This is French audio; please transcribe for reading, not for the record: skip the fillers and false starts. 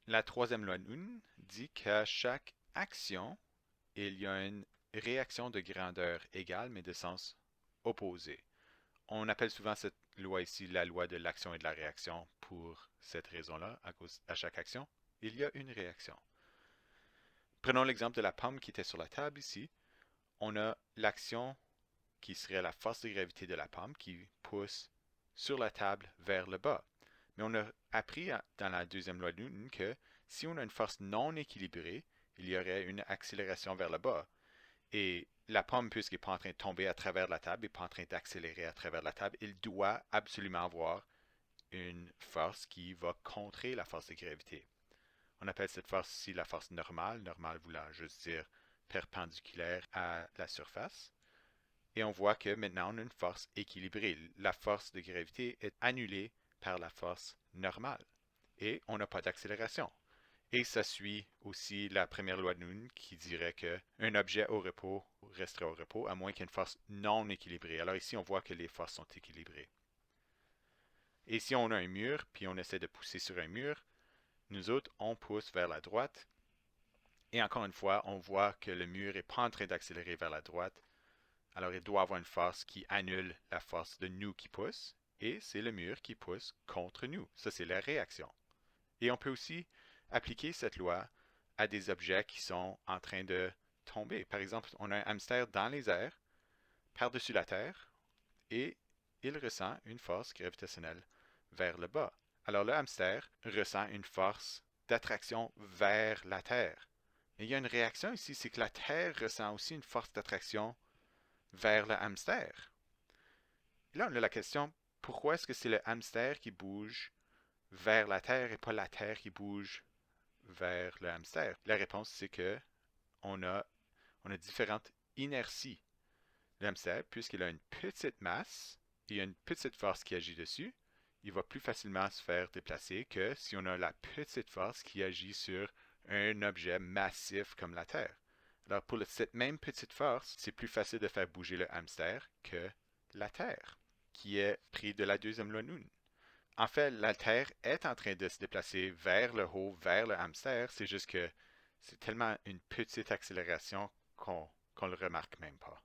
La troisième loi de Newton dit qu'à chaque action, il y a une réaction de grandeur égale mais de sens opposé. On appelle souvent cette loi ici la loi de l'action et de la réaction pour cette raison-là, à chaque action, il y a une réaction. Prenons l'exemple de la pomme qui était sur la table ici. On a l'action qui serait la force de gravité de la pomme qui pousse sur la table vers le bas. Mais on a appris dans la deuxième loi de Newton que si on a une force non équilibrée, il y aurait une accélération vers le bas. Et la pomme, puisqu'elle n'est pas en train de tomber à travers la table, n'est pas en train d'accélérer à travers la table, il doit absolument avoir une force qui va contrer la force de gravité. On appelle cette force ici la force normale, normale voulant juste dire perpendiculaire à la surface. Et on voit que maintenant on a une force équilibrée. La force de gravité est annulée par la force normale. Et on n'a pas d'accélération. Et ça suit aussi la première loi de Newton qui dirait qu'un objet au repos resterait au repos à moins qu'il y ait une force non équilibrée. Alors ici, on voit que les forces sont équilibrées. Et si on a un mur, puis on essaie de pousser sur un mur, nous autres, on pousse vers la droite. Et encore une fois, on voit que le mur n'est pas en train d'accélérer vers la droite. Alors il doit avoir une force qui annule la force de nous qui pousse. Et c'est le mur qui pousse contre nous. Ça, c'est la réaction. Et on peut aussi appliquer cette loi à des objets qui sont en train de tomber. Par exemple, on a un hamster dans les airs, par-dessus la Terre, et il ressent une force gravitationnelle vers le bas. Alors le hamster ressent une force d'attraction vers la Terre. Et il y a une réaction ici, c'est que la Terre ressent aussi une force d'attraction vers le hamster. Et là, on a la question, pourquoi est-ce que c'est le hamster qui bouge vers la Terre et pas la Terre qui bouge vers le hamster? La réponse, c'est que on a, on a différentes inerties. Le hamster, puisqu'il a une petite masse et une petite force qui agit dessus, il va plus facilement se faire déplacer que si on a la petite force qui agit sur un objet massif comme la Terre. Alors pour cette même petite force, c'est plus facile de faire bouger le hamster que la Terre, qui est pris de la deuxième loi de Newton. En fait, la Terre est en train de se déplacer vers le haut, vers le hamster, c'est juste que c'est tellement une petite accélération qu'on le remarque même pas.